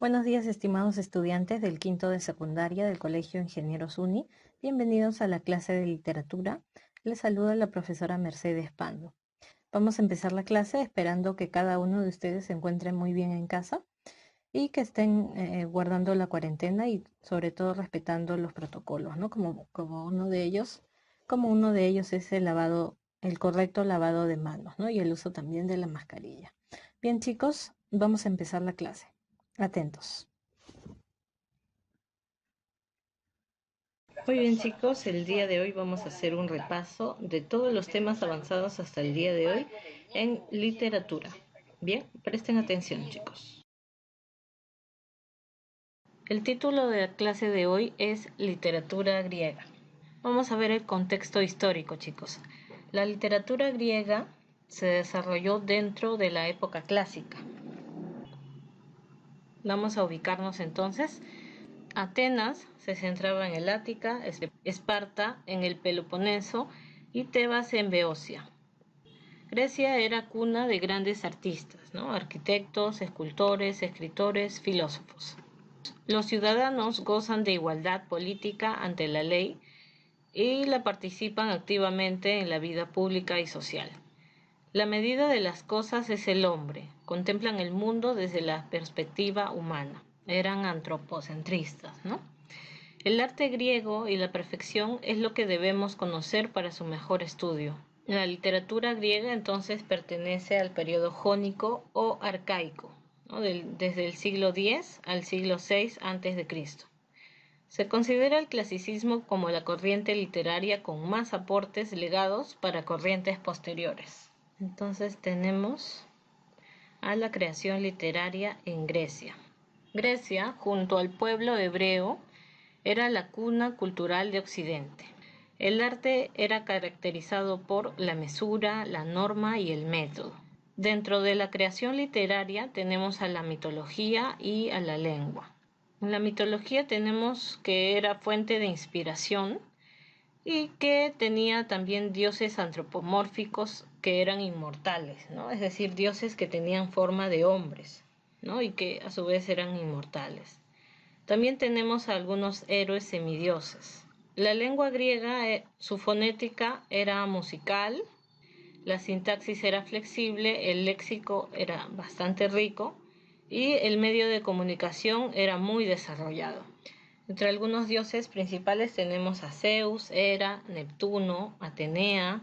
Buenos días, estimados estudiantes del quinto de secundaria del Colegio Ingenieros Uni. Bienvenidos a la clase de literatura. Les saluda la profesora Mercedes Pando. Vamos a empezar la clase esperando que cada uno de ustedes se encuentre muy bien en casa y que estén guardando la cuarentena y sobre todo respetando los protocolos, ¿no? Como uno de ellos es el correcto lavado de manos, ¿no? Y el uso también de la mascarilla. Bien, chicos, vamos a empezar la clase. Atentos. Muy bien chicos, el día de hoy vamos a hacer un repaso de todos los temas avanzados hasta el día de hoy en literatura. Bien, presten atención chicos. El título de la clase de hoy es Literatura griega. Vamos a ver el contexto histórico chicos. La literatura griega se desarrolló dentro de la época clásica. Vamos a ubicarnos entonces. Atenas se centraba en el Ática, Esparta en el Peloponeso y Tebas en Beocia. Grecia era cuna de grandes artistas, ¿no? Arquitectos, escultores, escritores, filósofos. Los ciudadanos gozan de igualdad política ante la ley y la participan activamente en la vida pública y social. La medida de las cosas es el hombre. Contemplan el mundo desde la perspectiva humana. Eran antropocentristas, ¿no? El arte griego y la perfección es lo que debemos conocer para su mejor estudio. La literatura griega entonces pertenece al periodo jónico o arcaico, ¿no? Desde el siglo X al siglo VI a.C. Se considera el clasicismo como la corriente literaria con más aportes legados para corrientes posteriores. Entonces tenemos a la creación literaria en Grecia. Grecia, junto al pueblo hebreo, era la cuna cultural de Occidente. El arte era caracterizado por la mesura, la norma y el método. Dentro de la creación literaria tenemos a la mitología y a la lengua. En la mitología tenemos que era fuente de inspiración y que tenía también dioses antropomórficos que eran inmortales, ¿no? Es decir, dioses que tenían forma de hombres, ¿no? Y que a su vez eran inmortales. También tenemos a algunos héroes semidioses. La lengua griega, su fonética era musical, la sintaxis era flexible, el léxico era bastante rico y el medio de comunicación era muy desarrollado. Entre algunos dioses principales tenemos a Zeus, Hera, Neptuno, Atenea,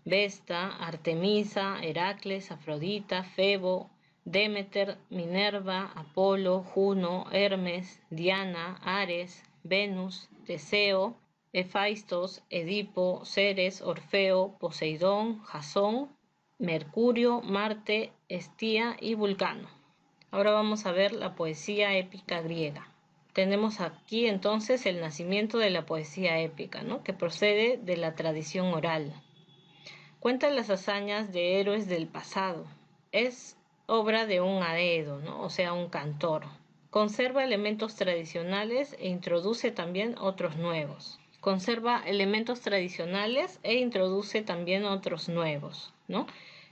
Vesta, Artemisa, Heracles, Afrodita, Febo, Demeter, Minerva, Apolo, Juno, Hermes, Diana, Ares, Venus, Teseo, Hefaistos, Edipo, Ceres, Orfeo, Poseidón, Jasón, Mercurio, Marte, Estía y Vulcano. Ahora vamos a ver la poesía épica griega. Tenemos aquí entonces el nacimiento de la poesía épica, ¿no? Que procede de la tradición oral. Cuenta las hazañas de héroes del pasado. Es obra de un aedo, ¿no? O sea, un cantor. Conserva elementos tradicionales e introduce también otros nuevos. Conserva elementos tradicionales e introduce también otros nuevos, ¿no?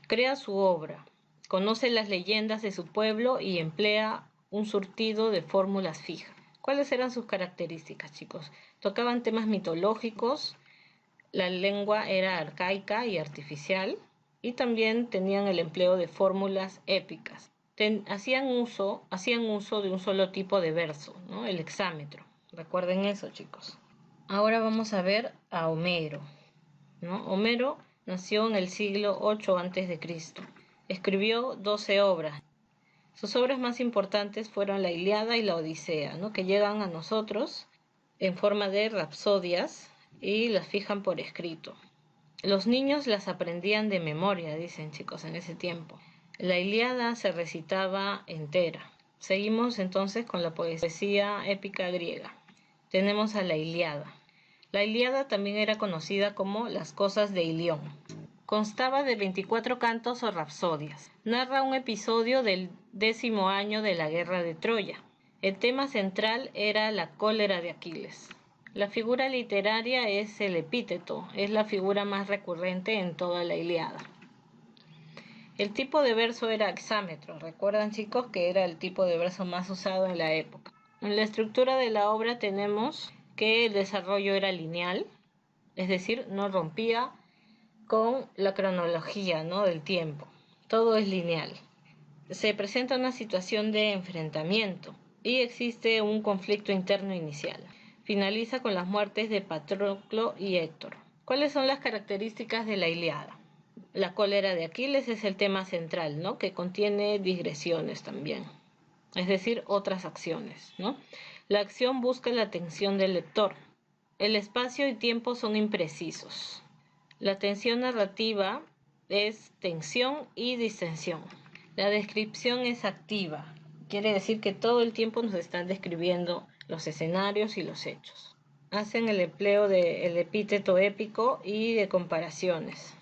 Crea su obra, conoce las leyendas de su pueblo y emplea un surtido de fórmulas fijas. ¿Cuáles eran sus características, chicos? Tocaban temas mitológicos, la lengua era arcaica y artificial y también tenían el empleo de fórmulas épicas. Hacían uso de un solo tipo de verso, ¿no? El hexámetro. Recuerden eso, chicos. Ahora vamos a ver a Homero, ¿no? Homero nació en el siglo 8 a.C. Escribió 12 obras. Sus obras más importantes fueron la Ilíada y la Odisea, ¿no? Que llegan a nosotros en forma de rapsodias y las fijan por escrito. Los niños las aprendían de memoria, dicen chicos, en ese tiempo. La Ilíada se recitaba entera. Seguimos entonces con la poesía épica griega. Tenemos a la Ilíada. La Ilíada también era conocida como las cosas de Ilión. Constaba de 24 cantos o rapsodias. Narra un episodio del 10º año de la guerra de Troya. El tema central era la cólera de Aquiles. La figura literaria es el epíteto, es la figura más recurrente en toda la Ilíada. El tipo de verso era hexámetro. Recuerdan, chicos, que era el tipo de verso más usado en la época. En la estructura de la obra tenemos que el desarrollo era lineal, es decir, no rompía con la cronología, ¿no?, del tiempo. Todo es lineal. Se presenta una situación de enfrentamiento y existe un conflicto interno inicial. Finaliza con las muertes de Patroclo y Héctor. ¿Cuáles son las características de la Ilíada? La cólera de Aquiles es el tema central, ¿no?, que contiene digresiones también, es decir, otras acciones, ¿no? La acción busca la atención del lector. El espacio y tiempo son imprecisos. La tensión narrativa es tensión y distensión. La descripción es activa. Quiere decir que todo el tiempo nos están describiendo los escenarios y los hechos. Hacen el empleo del epíteto épico y de comparaciones,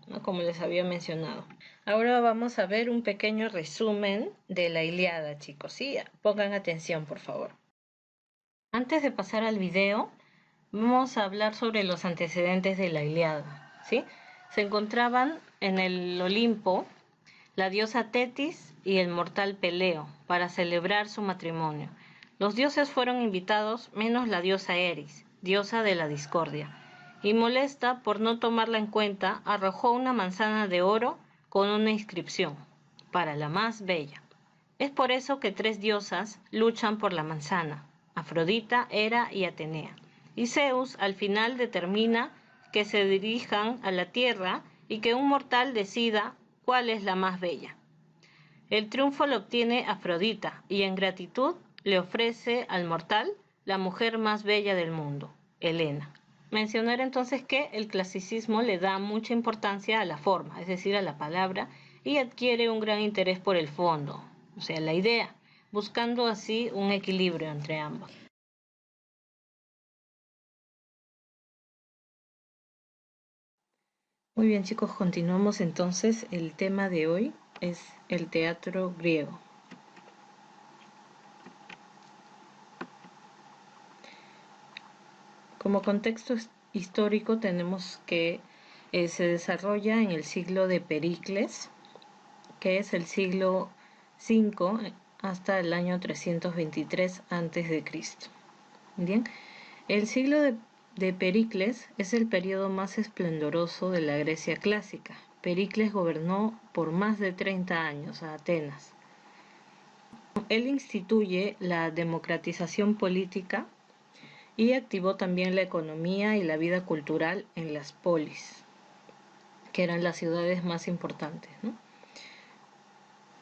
¿no?, como les había mencionado. Ahora vamos a ver un pequeño resumen de la Ilíada, chicos. Sí, pongan atención, por favor. Antes de pasar al video, vamos a hablar sobre los antecedentes de la Ilíada, ¿sí? Se encontraban en el Olimpo la diosa Tetis y el mortal Peleo para celebrar su matrimonio. Los dioses fueron invitados menos la diosa Eris, diosa de la discordia, y molesta por no tomarla en cuenta, arrojó una manzana de oro con una inscripción: para la más bella. Es por eso que tres diosas luchan por la manzana: Afrodita, Hera y Atenea. Y Zeus al final determina que se dirijan a la tierra y que un mortal decida cuál es la más bella. El triunfo lo obtiene Afrodita y en gratitud le ofrece al mortal la mujer más bella del mundo, Helena. Mencionar entonces que el clasicismo le da mucha importancia a la forma, es decir, a la palabra, y adquiere un gran interés por el fondo, o sea, la idea, buscando así un equilibrio entre ambos. Muy bien, chicos, continuamos entonces. El tema de hoy es el teatro griego. Como contexto histórico tenemos que se desarrolla en el siglo de Pericles, que es el siglo V hasta el año 323 a.C. Bien, el siglo de Pericles es el periodo más esplendoroso de la Grecia clásica. Pericles gobernó por más de 30 años a Atenas. Él instituye la democratización política y activó también la economía y la vida cultural en las polis, que eran las ciudades más importantes, ¿no?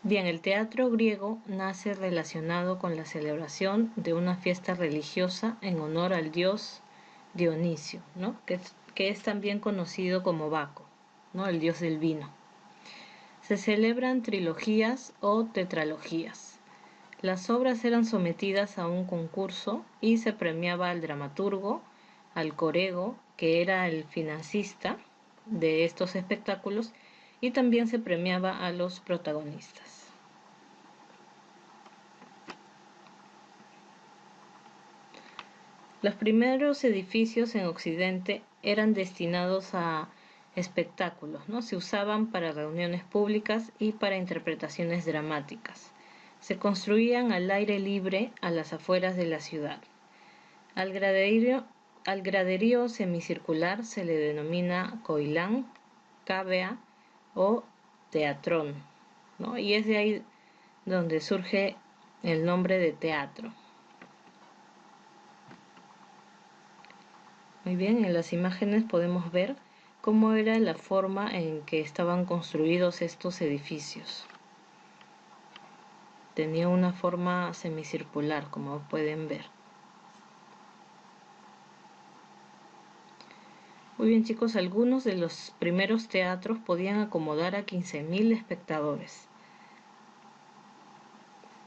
Bien, el teatro griego nace relacionado con la celebración de una fiesta religiosa en honor al dios Dionisio, ¿no?, que es también conocido como Baco, ¿no?, el dios del vino. Se celebran trilogías o tetralogías. Las obras eran sometidas a un concurso y se premiaba al dramaturgo, al corego, que era el financista de estos espectáculos, y también se premiaba a los protagonistas. Los primeros edificios en Occidente eran destinados a espectáculos, ¿no? Se usaban para reuniones públicas y para interpretaciones dramáticas. Se construían al aire libre a las afueras de la ciudad. Al graderío semicircular se le denomina coilán, cavea o teatrón, ¿no? Y es de ahí donde surge el nombre de teatro. Muy bien, en las imágenes podemos ver cómo era la forma en que estaban construidos estos edificios. Tenía una forma semicircular, como pueden ver. Muy bien, chicos, algunos de los primeros teatros podían acomodar a 15.000 espectadores.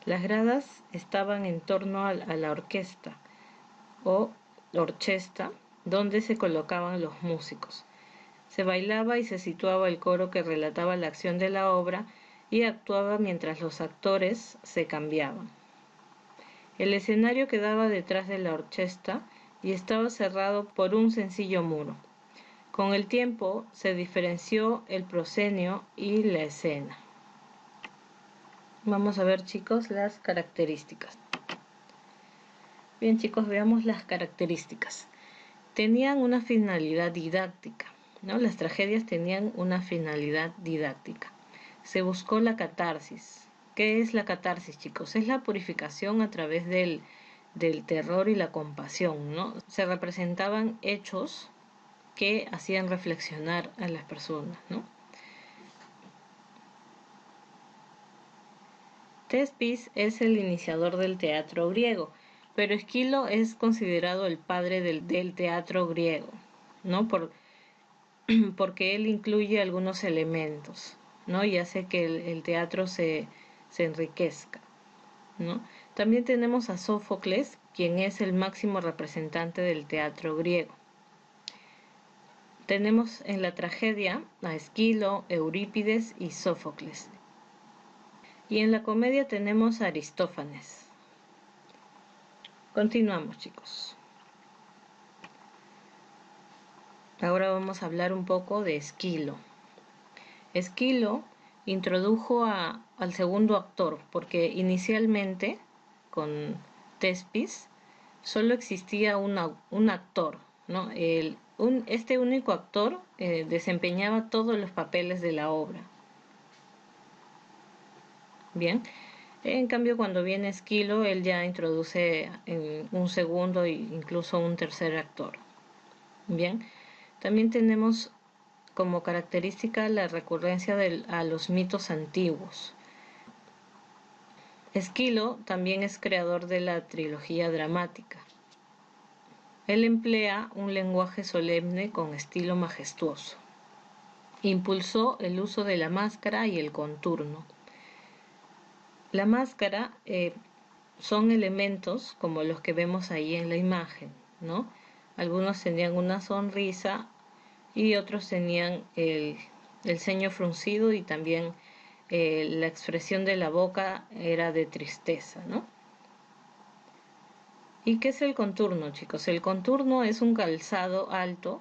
Las gradas estaban en torno a la orquesta o orchesta, donde se colocaban los músicos. Se bailaba y se situaba el coro que relataba la acción de la obra y actuaba mientras los actores se cambiaban. El escenario quedaba detrás de la orquesta y estaba cerrado por un sencillo muro. Con el tiempo se diferenció el proscenio y la escena. Vamos a ver, chicos, las características. Bien, chicos, veamos las características. Tenían una finalidad didáctica, ¿no? Las tragedias tenían una finalidad didáctica. Se buscó la catarsis. ¿Qué es la catarsis, chicos? Es la purificación a través del terror y la compasión, ¿no? Se representaban hechos que hacían reflexionar a las personas, ¿no? Thespis es el iniciador del teatro griego, pero Esquilo es considerado el padre del teatro griego, ¿no? Porque él incluye algunos elementos, ¿no? Y hace que el teatro se enriquezca, ¿no? También tenemos a Sófocles, quien es el máximo representante del teatro griego. Tenemos en la tragedia a Esquilo, Eurípides y Sófocles. Y en la comedia tenemos a Aristófanes. Continuamos, chicos. Ahora vamos a hablar un poco de Esquilo. Esquilo introdujo al segundo actor, porque inicialmente con Thespis solo existía un actor, ¿no? Este único actor desempeñaba todos los papeles de la obra. Bien, en cambio cuando viene Esquilo, él ya introduce un segundo e incluso un tercer actor. Bien, también tenemos como característica la recurrencia a los mitos antiguos. Esquilo también es creador de la trilogía dramática. Él emplea un lenguaje solemne con estilo majestuoso. Impulsó el uso de la máscara y el contorno. La máscara son elementos como los que vemos ahí en la imagen, ¿no? Algunos tenían una sonrisa y otros tenían el ceño fruncido y también la expresión de la boca era de tristeza, ¿no? ¿Y qué es el contorno, chicos? El contorno es un calzado alto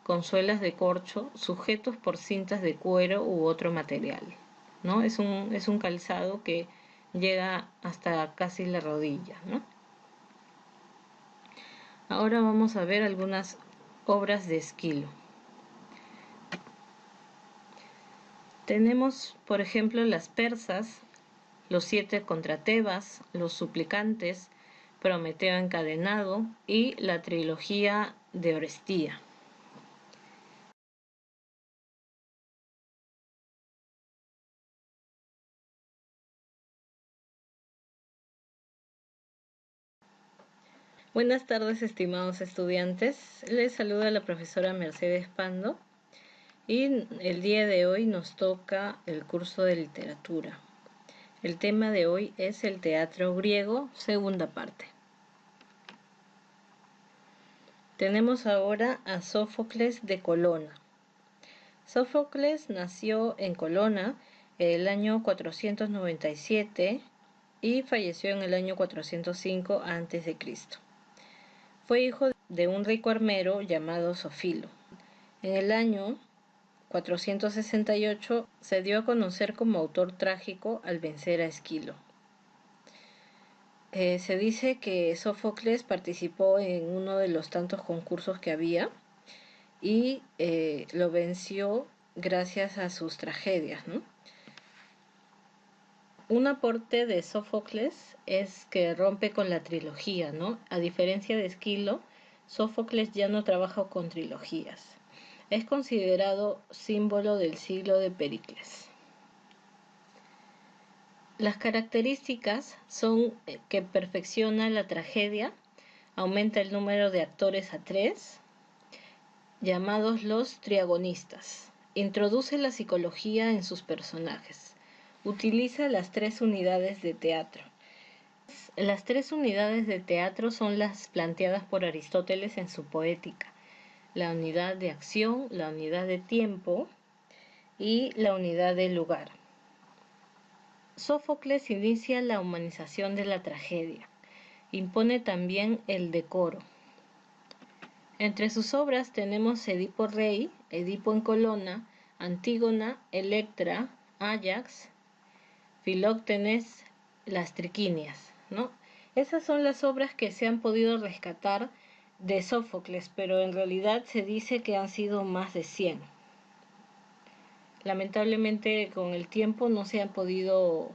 con suelas de corcho sujetos por cintas de cuero u otro material, ¿no? Es un calzado que llega hasta casi la rodilla, ¿no? Ahora vamos a ver algunas obras de Esquilo. Tenemos, por ejemplo, Las Persas, Los 7 contra Tebas, Los Suplicantes, Prometeo encadenado y la trilogía de Orestía. Buenas tardes, estimados estudiantes. Les saluda la profesora Mercedes Pando y el día de hoy nos toca el curso de literatura. El tema de hoy es el teatro griego, segunda parte. Tenemos ahora a Sófocles de Colona. Sófocles nació en Colona el año 497 y falleció en el año 405 a.C. Fue hijo de un rico armero llamado Sofilo. En el año 468 se dio a conocer como autor trágico al vencer a Esquilo. Se dice que Sófocles participó en uno de los tantos concursos que había y lo venció gracias a sus tragedias, ¿no? Un aporte de Sófocles es que rompe con la trilogía, ¿no? A diferencia de Esquilo, Sófocles ya no trabaja con trilogías. Es considerado símbolo del siglo de Pericles. Las características son que perfecciona la tragedia, aumenta el número de actores a 3, llamados los triagonistas. Introduce la psicología en sus personajes. Utiliza las 3 unidades de teatro. Las 3 unidades de teatro son las planteadas por Aristóteles en su Poética. La unidad de acción, la unidad de tiempo y la unidad de lugar. Sófocles inicia la humanización de la tragedia. Impone también el decoro. Entre sus obras tenemos Edipo Rey, Edipo en Colonna, Antígona, Electra, Áyax, Filoctenes, las Triquinias, ¿no? Esas son las obras que se han podido rescatar de Sófocles, pero en realidad se dice que han sido más de 100. Lamentablemente con el tiempo no se han podido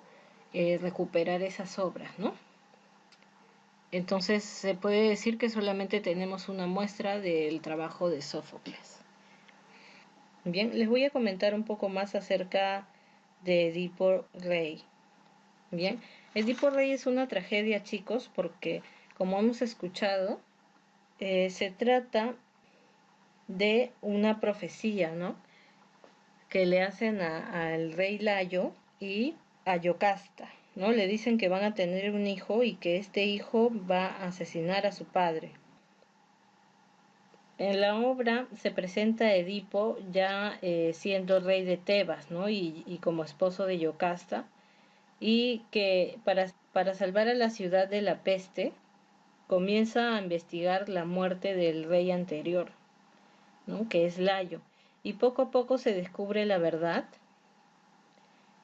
recuperar esas obras, ¿no? Entonces se puede decir que solamente tenemos una muestra del trabajo de Sófocles. Bien, les voy a comentar un poco más acerca de Edipo Rey. Bien, Edipo Rey es una tragedia, chicos, porque como hemos escuchado, se trata de una profecía, ¿no? Que le hacen al rey Layo y a Yocasta, ¿no? Le dicen que van a tener un hijo y que este hijo va a asesinar a su padre. En la obra se presenta a Edipo ya siendo rey de Tebas, ¿no? Y como esposo de Yocasta, y que para salvar a la ciudad de la peste comienza a investigar la muerte del rey anterior, ¿no? Que es Layo, y poco a poco se descubre la verdad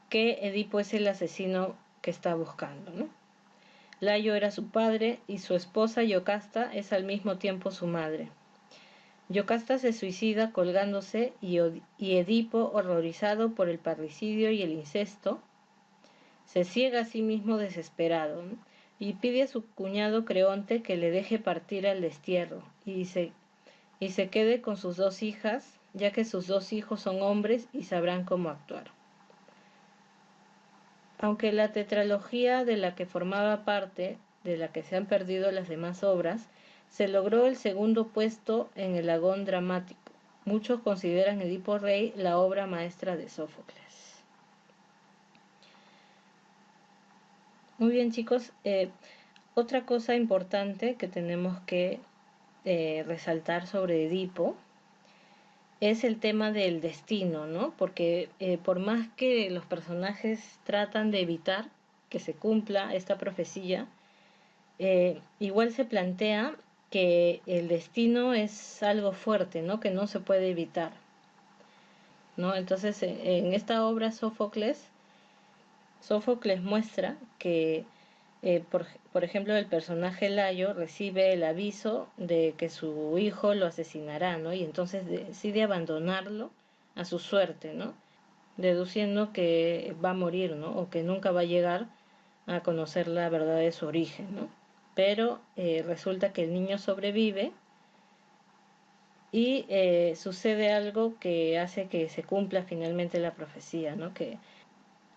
que Edipo es el asesino que está buscando, ¿no? Layo era su padre y su esposa Yocasta es al mismo tiempo su madre. Yocasta se suicida colgándose y Edipo, horrorizado por el parricidio y el incesto, se ciega a sí mismo desesperado, ¿no? Y pide a su cuñado Creonte que le deje partir al destierro y se quede con sus 2 hijas, ya que sus 2 hijos son hombres y sabrán cómo actuar. Aunque la tetralogía de la que formaba parte, de la que se han perdido las demás obras, se logró el segundo puesto en el Agón dramático. Muchos consideran Edipo Rey la obra maestra de Sófocles. Muy bien, chicos, otra cosa importante que tenemos que resaltar sobre Edipo es el tema del destino, ¿no? Porque por más que los personajes tratan de evitar que se cumpla esta profecía, igual se plantea que el destino es algo fuerte, ¿no? Que no se puede evitar, ¿no? Entonces, en esta obra Sófocles muestra que, por ejemplo, el personaje Layo recibe el aviso de que su hijo lo asesinará, ¿no? Y entonces decide abandonarlo a su suerte, ¿no? Deduciendo que va a morir, ¿no? O que nunca va a llegar a conocer la verdad de su origen, ¿no? Pero resulta que el niño sobrevive y sucede algo que hace que se cumpla finalmente la profecía, ¿no? Que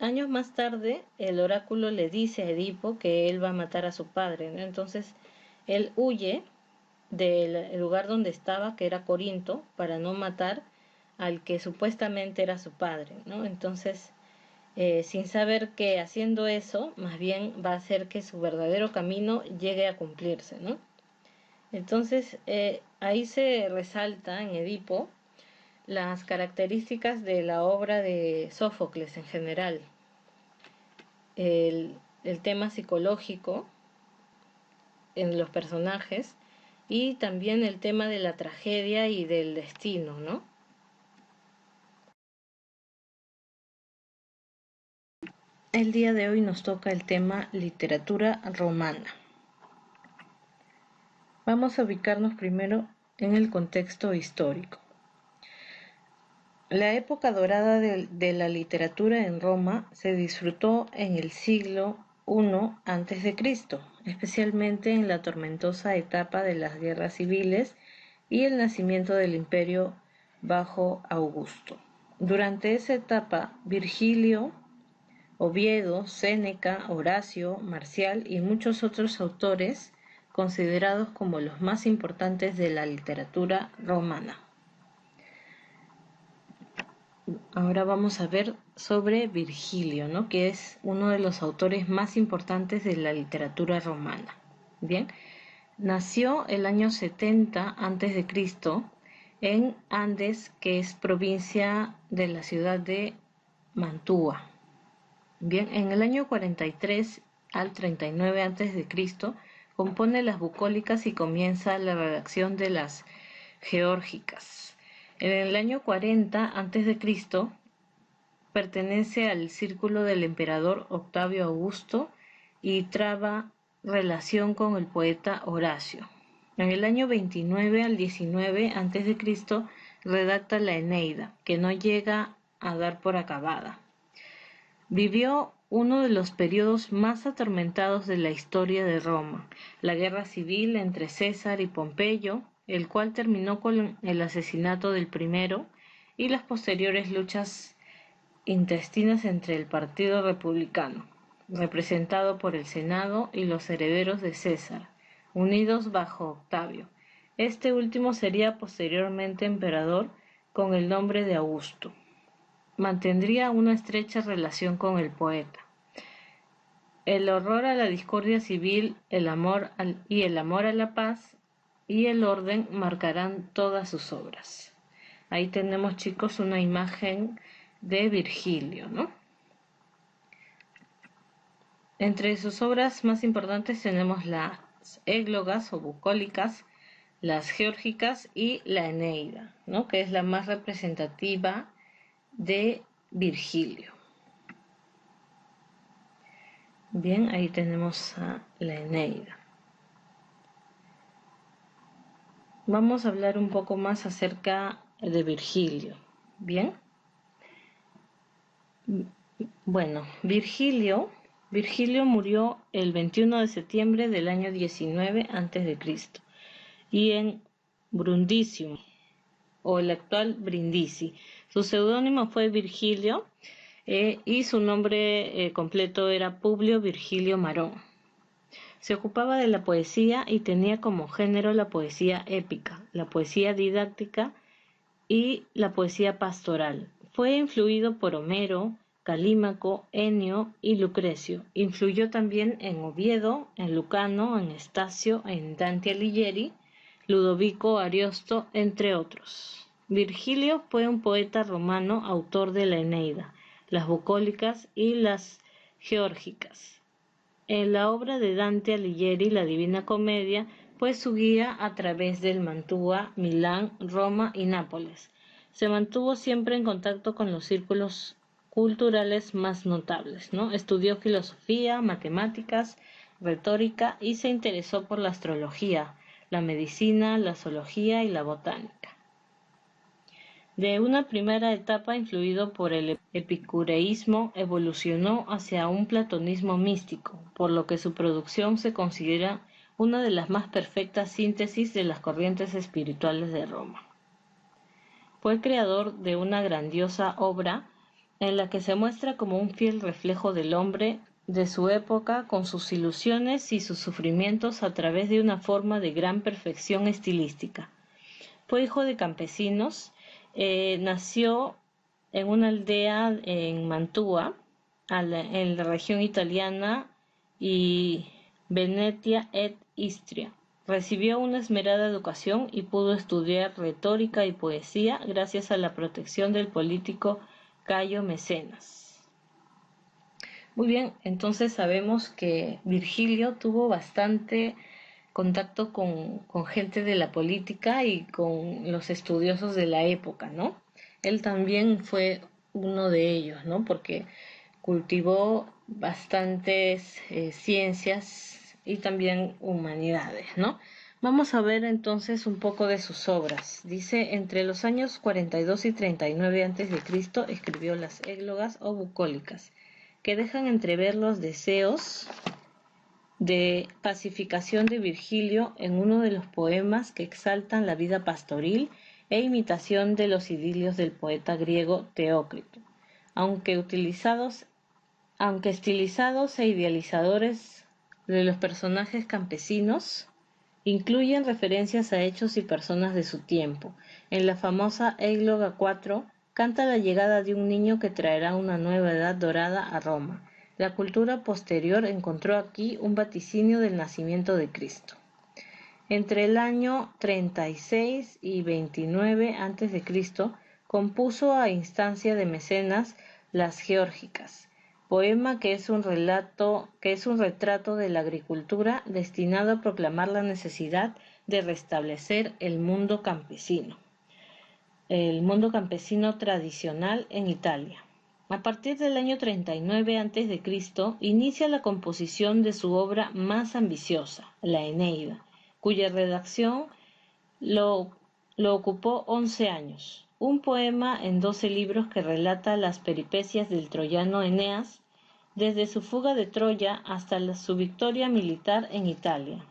años más tarde, el oráculo le dice a Edipo que él va a matar a su padre, ¿no? Entonces, él huye del lugar donde estaba, que era Corinto, para no matar al que supuestamente era su padre, ¿no? Entonces, sin saber que haciendo eso, más bien va a hacer que su verdadero camino llegue a cumplirse, ¿no? Entonces, ahí se resalta en Edipo las características de la obra de Sófocles en general, el tema psicológico en los personajes y también el tema de la tragedia y del destino, ¿no? El día de hoy nos toca el tema literatura romana. Vamos a ubicarnos primero en el contexto histórico. La época dorada de la literatura en Roma se disfrutó en el siglo I a.C., especialmente en la tormentosa etapa de las guerras civiles y el nacimiento del imperio bajo Augusto. Durante esa etapa, Virgilio, Oviedo, Séneca, Horacio, Marcial y muchos otros autores considerados como los más importantes de la literatura romana. Ahora vamos a ver sobre Virgilio, ¿no? Que es uno de los autores más importantes de la literatura romana. Bien, nació el año 70 a.C. en Andes, que es provincia de la ciudad de Mantua. Bien, en el año 43 al 39 a.C. compone las bucólicas y comienza la redacción de las geórgicas. En el año 40 a.C. pertenece al círculo del emperador Octavio Augusto y traba relación con el poeta Horacio. En el año 29 al 19 a.C. redacta la Eneida, que no llega a dar por acabada. Vivió uno de los periodos más atormentados de la historia de Roma, la guerra civil entre César y Pompeyo, el cual terminó con el asesinato del primero y las posteriores luchas intestinas entre el Partido Republicano, representado por el Senado, y los herederos de César, unidos bajo Octavio. Este último sería posteriormente emperador con el nombre de Augusto. Mantendría una estrecha relación con el poeta. El horror a la discordia civil, el amor a la paz y el orden marcarán todas sus obras. Ahí tenemos, chicos, una imagen de Virgilio, ¿no? Entre sus obras más importantes tenemos las églogas o bucólicas, las geórgicas y la Eneida, ¿no? Que es la más representativa de Virgilio. Bien, ahí tenemos a la Eneida. Vamos a hablar un poco más acerca de Virgilio. Bien. Bueno, Virgilio murió el 21 de septiembre del año 19 a.C. y en Brundisium, o el actual Brindisi. Su seudónimo fue Virgilio y su nombre completo era Publio Virgilio Marón. Se ocupaba de la poesía y tenía como género la poesía épica, la poesía didáctica y la poesía pastoral. Fue influido por Homero, Calímaco, Enio y Lucrecio. Influyó también en Oviedo, en Lucano, en Estacio, en Dante Alighieri, Ludovico Ariosto, entre otros. Virgilio fue un poeta romano, autor de la Eneida, las bucólicas y las geórgicas. En la obra de Dante Alighieri, La Divina Comedia, fue su guía a través del Mantua, Milán, Roma y Nápoles. Se mantuvo siempre en contacto con los círculos culturales más notables, ¿no? Estudió filosofía, matemáticas, retórica y se interesó por la astrología, la medicina, la zoología y la botánica. De una primera etapa influido por el epicureísmo, evolucionó hacia un platonismo místico, por lo que su producción se considera una de las más perfectas síntesis de las corrientes espirituales de Roma. Fue creador de una grandiosa obra en la que se muestra como un fiel reflejo del hombre de su época, con sus ilusiones y sus sufrimientos a través de una forma de gran perfección estilística. Fue hijo de campesinos. Nació en una aldea en Mantua, en la región italiana, y Venetia et Istria. Recibió una esmerada educación y pudo estudiar retórica y poesía gracias a la protección del político Cayo Mecenas. Muy bien, entonces sabemos que Virgilio tuvo bastante contacto con gente de la política y con los estudiosos de la época, ¿no? Él también fue uno de ellos, ¿no? Porque cultivó bastantes ciencias y también humanidades, ¿no? Vamos a ver entonces un poco de sus obras. Dice, entre los años 42 y 39 a.C. escribió las églogas o bucólicas, que dejan entrever los deseos de pacificación de Virgilio en uno de los poemas que exaltan la vida pastoril e imitación de los idilios del poeta griego Teócrito, aunque estilizados e idealizadores de los personajes campesinos, incluyen referencias a hechos y personas de su tiempo. En la famosa Égloga 4 canta la llegada de un niño que traerá una nueva edad dorada a Roma. La cultura posterior encontró aquí un vaticinio del nacimiento de Cristo. Entre el año 36 y 29 a.C. compuso a instancia de Mecenas las Geórgicas, poema que es un retrato de la agricultura destinado a proclamar la necesidad de restablecer el mundo campesino tradicional en Italia. A partir del año 39 a.C., inicia la composición de su obra más ambiciosa, la Eneida, cuya redacción lo ocupó 11 años. Un poema en 12 libros que relata las peripecias del troyano Eneas, desde su fuga de Troya hasta su victoria militar en Italia.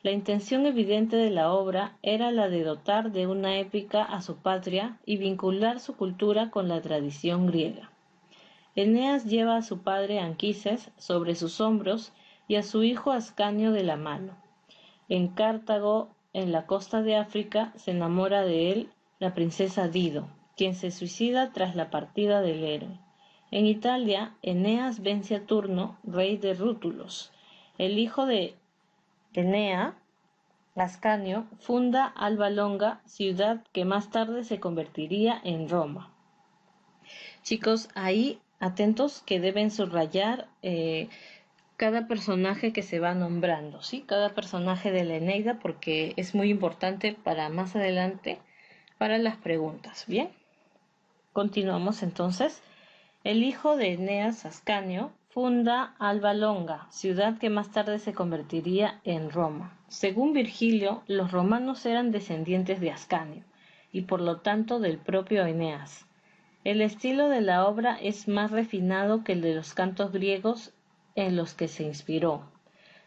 La intención evidente de la obra era la de dotar de una épica a su patria y vincular su cultura con la tradición griega. Eneas lleva a su padre Anquises sobre sus hombros y a su hijo Ascanio de la mano. En Cartago, en la costa de África, se enamora de él la princesa Dido, quien se suicida tras la partida del héroe. En Italia, Eneas vence a Turno, rey de Rútulos. El hijo de Enea, Ascanio, funda Alba Longa, ciudad que más tarde se convertiría en Roma. Chicos, ahí atentos que deben subrayar cada personaje que se va nombrando, ¿sí? Cada personaje de la Eneida, porque es muy importante para más adelante para las preguntas. Bien, continuamos entonces. El hijo de Eneas, Ascanio, funda Alba Longa, ciudad que más tarde se convertiría en Roma. Según Virgilio, los romanos eran descendientes de Ascanio y por lo tanto del propio Eneas. El estilo de la obra es más refinado que el de los cantos griegos en los que se inspiró.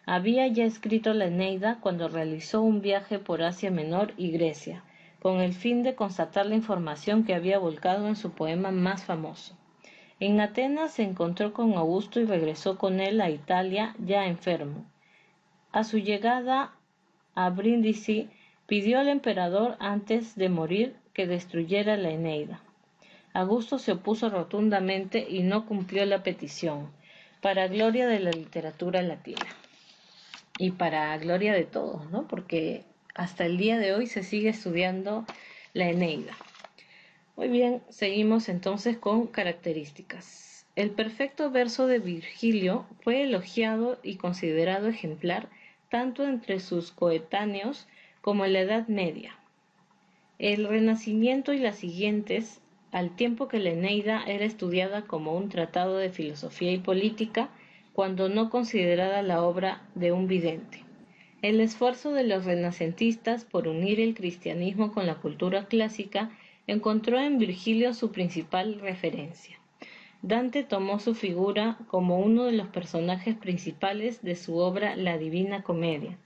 Había ya escrito la Eneida cuando realizó un viaje por Asia Menor y Grecia, con el fin de constatar la información que había volcado en su poema más famoso. En Atenas se encontró con Augusto y regresó con él a Italia ya enfermo. A su llegada a Brindisi pidió al emperador antes de morir que destruyera la Eneida. Augusto se opuso rotundamente y no cumplió la petición, para gloria de la literatura latina y para gloria de todos, ¿no? Porque hasta el día de hoy se sigue estudiando la Eneida. Muy bien, seguimos entonces con características. El perfecto verso de Virgilio fue elogiado y considerado ejemplar tanto entre sus coetáneos como en la Edad Media. El Renacimiento y las siguientes, al tiempo que la Eneida era estudiada como un tratado de filosofía y política, cuando no considerada la obra de un vidente. El esfuerzo de los renacentistas por unir el cristianismo con la cultura clásica encontró en Virgilio su principal referencia. Dante tomó su figura como uno de los personajes principales de su obra La Divina Comedia.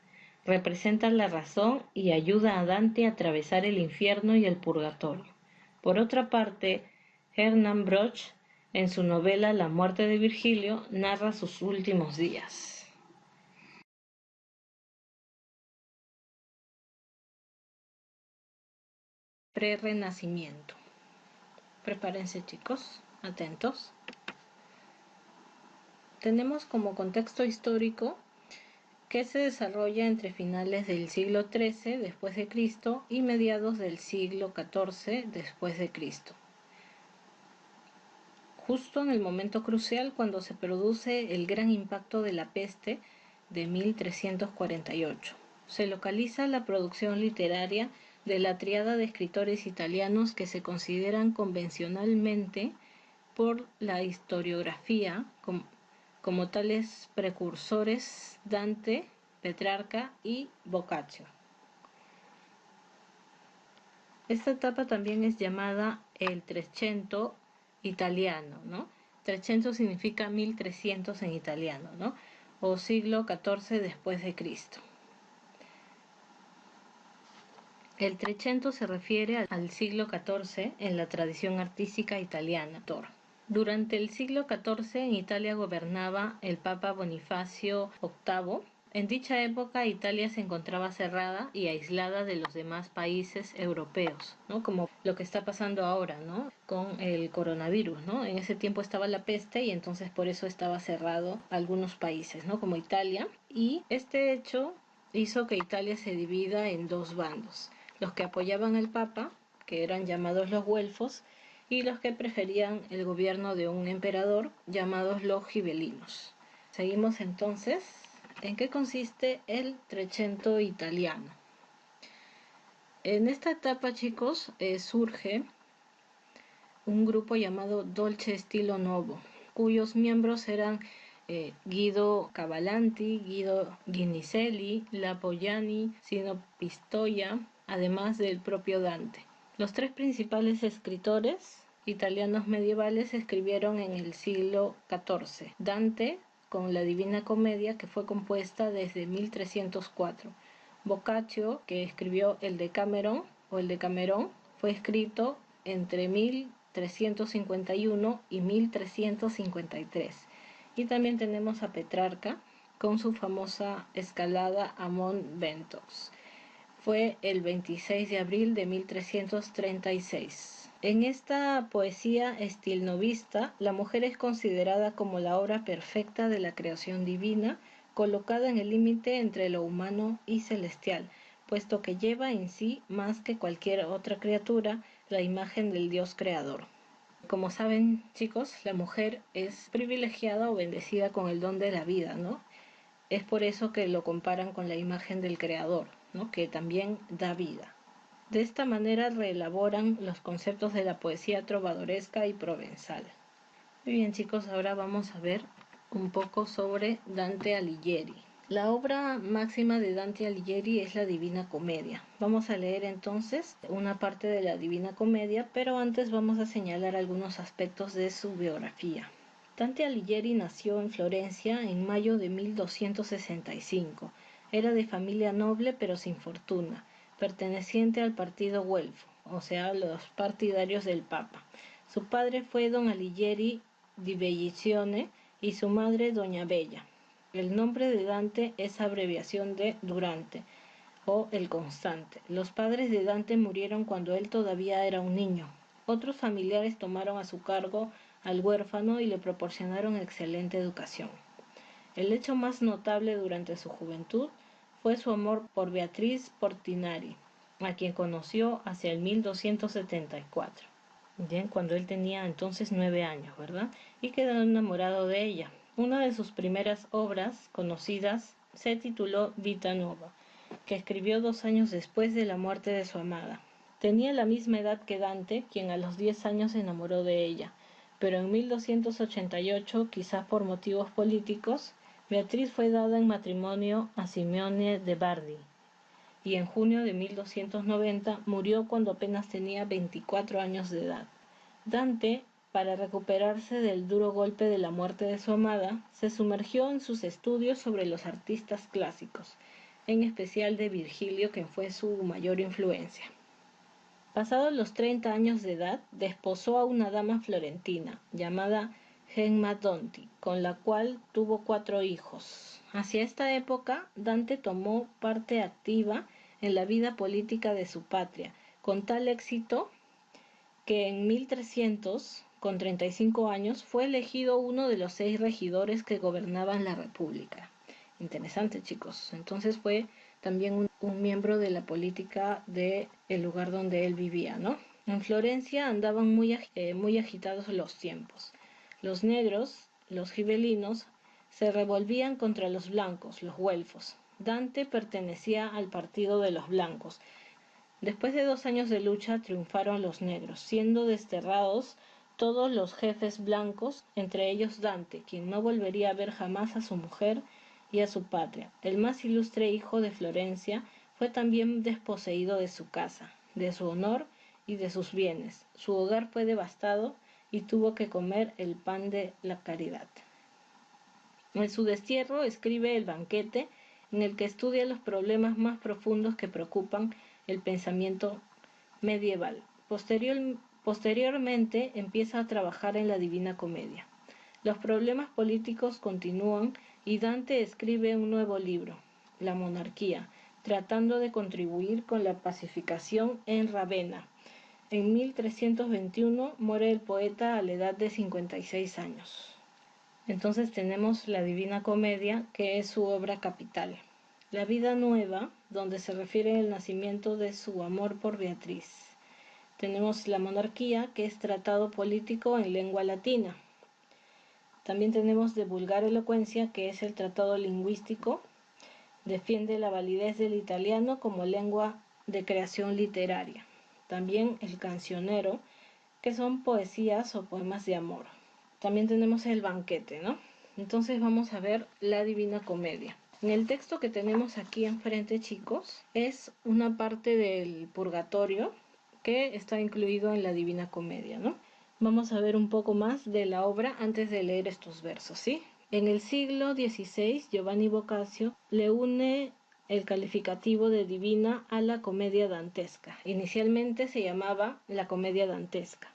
Representa la razón y ayuda a Dante a atravesar el infierno y el purgatorio. Por otra parte, Hernán Bloch, en su novela La muerte de Virgilio, narra sus últimos días. Prerrenacimiento. Prepárense, chicos, atentos. Tenemos como contexto histórico que se desarrolla entre finales del siglo XIII después de Cristo y mediados del siglo XIV después de Cristo. Justo en el momento crucial cuando se produce el gran impacto de la peste de 1348. Se localiza la producción literaria de la tríada de escritores italianos que se consideran convencionalmente por la historiografía como tales precursores Dante, Petrarca y Boccaccio. Esta etapa también es llamada el Trecento italiano, ¿no? Trecento significa 1300 en italiano, ¿no? O siglo XIV después de Cristo. El Trecento se refiere al siglo XIV en la tradición artística italiana. Durante el siglo XIV en Italia gobernaba el Papa Bonifacio VIII. En dicha época Italia se encontraba cerrada y aislada de los demás países europeos, ¿no? Como lo que está pasando ahora, ¿no? Con el coronavirus, ¿no? En ese tiempo estaba la peste y entonces por eso estaba cerrado algunos países, ¿no? Como Italia. Y este hecho hizo que Italia se divida en dos bandos. Los que apoyaban al Papa, que eran llamados los güelfos, y los que preferían el gobierno de un emperador, llamados los gibelinos. Seguimos entonces. ¿En qué consiste el Trecento italiano? En esta etapa, chicos, surge un grupo llamado Dolce Stilo Novo, cuyos miembros eran Guido Cavallanti, Guido Guinizelli, Lapogliani, Sino Pistoia, además del propio Dante. Los tres principales escritores italianos medievales escribieron en el siglo XIV. Dante, con la Divina Comedia, que fue compuesta desde 1304. Boccaccio, que escribió el Decameron o el Decamerón, fue escrito entre 1351 y 1353. Y también tenemos a Petrarca con su famosa escalada a Mont Ventoux. Fue el 26 de abril de 1336. En esta poesía estilnovista, la mujer es considerada como la obra perfecta de la creación divina, colocada en el límite entre lo humano y celestial, puesto que lleva en sí, más que cualquier otra criatura, la imagen del Dios creador. Como saben, chicos, la mujer es privilegiada o bendecida con el don de la vida, ¿no? Es por eso que lo comparan con la imagen del creador, ¿no? Que también da vida. De esta manera reelaboran los conceptos de la poesía trovadoresca y provenzal. Muy bien, chicos, ahora vamos a ver un poco sobre Dante Alighieri. La obra máxima de Dante Alighieri es la Divina Comedia. Vamos a leer entonces una parte de la Divina Comedia, pero antes vamos a señalar algunos aspectos de su biografía. Dante Alighieri nació en Florencia en mayo de 1265. Era de familia noble pero sin fortuna, perteneciente al partido güelfo, o sea, los partidarios del Papa. Su padre fue don Alighieri di Bellicione y su madre doña Bella. El nombre de Dante es abreviación de Durante o el Constante. Los padres de Dante murieron cuando él todavía era un niño. Otros familiares tomaron a su cargo al huérfano y le proporcionaron excelente educación. El hecho más notable durante su juventud fue su amor por Beatriz Portinari, a quien conoció hacia el 1274. Bien, cuando él tenía entonces 9 años, ¿verdad? Y quedó enamorado de ella. Una de sus primeras obras conocidas se tituló Vita Nuova, que escribió 2 años después de la muerte de su amada. Tenía la misma edad que Dante, quien a los 10 años se enamoró de ella, pero en 1288, quizás por motivos políticos, Beatriz fue dada en matrimonio a Simeone de Bardi, y en junio de 1290 murió cuando apenas tenía 24 años de edad. Dante, para recuperarse del duro golpe de la muerte de su amada, se sumergió en sus estudios sobre los artistas clásicos, en especial de Virgilio, que fue su mayor influencia. Pasados los 30 años de edad, desposó a una dama florentina, llamada Gemma Donti, con la cual tuvo 4 hijos. Hacia esta época, Dante tomó parte activa en la vida política de su patria, con tal éxito que en 1300, con 35 años, fue elegido uno de los 6 regidores que gobernaban la República. Interesante, chicos. Entonces fue también un miembro de la política del lugar donde él vivía, ¿no? En Florencia andaban muy agitados los tiempos. Los negros, los gibelinos, se revolvían contra los blancos, los güelfos. Dante pertenecía al partido de los blancos. Después de 2 años de lucha triunfaron los negros, siendo desterrados todos los jefes blancos, entre ellos Dante, quien no volvería a ver jamás a su mujer y a su patria. El más ilustre hijo de Florencia fue también desposeído de su casa, de su honor y de sus bienes. Su hogar fue devastado y tuvo que comer el pan de la caridad. En su destierro escribe El banquete, en el que estudia los problemas más profundos que preocupan el pensamiento medieval. Posteriormente empieza a trabajar en la Divina Comedia. Los problemas políticos continúan y Dante escribe un nuevo libro, La monarquía, tratando de contribuir con la pacificación en Ravenna. En 1321 muere el poeta a la edad de 56 años. Entonces tenemos la Divina Comedia, que es su obra capital. La vida nueva, donde se refiere al nacimiento de su amor por Beatriz. Tenemos la monarquía, que es tratado político en lengua latina. También tenemos de vulgar elocuencia, que es el tratado lingüístico. Defiende la validez del italiano como lengua de creación literaria. También el cancionero, que son poesías o poemas de amor. También tenemos el banquete, ¿no? Entonces vamos a ver la Divina Comedia. En el texto que tenemos aquí enfrente, chicos, es una parte del purgatorio que está incluido en la Divina Comedia, ¿no? Vamos a ver un poco más de la obra antes de leer estos versos, ¿sí? En el siglo XVI, Giovanni Boccaccio le une el calificativo de divina a la comedia dantesca. Inicialmente se llamaba la comedia dantesca.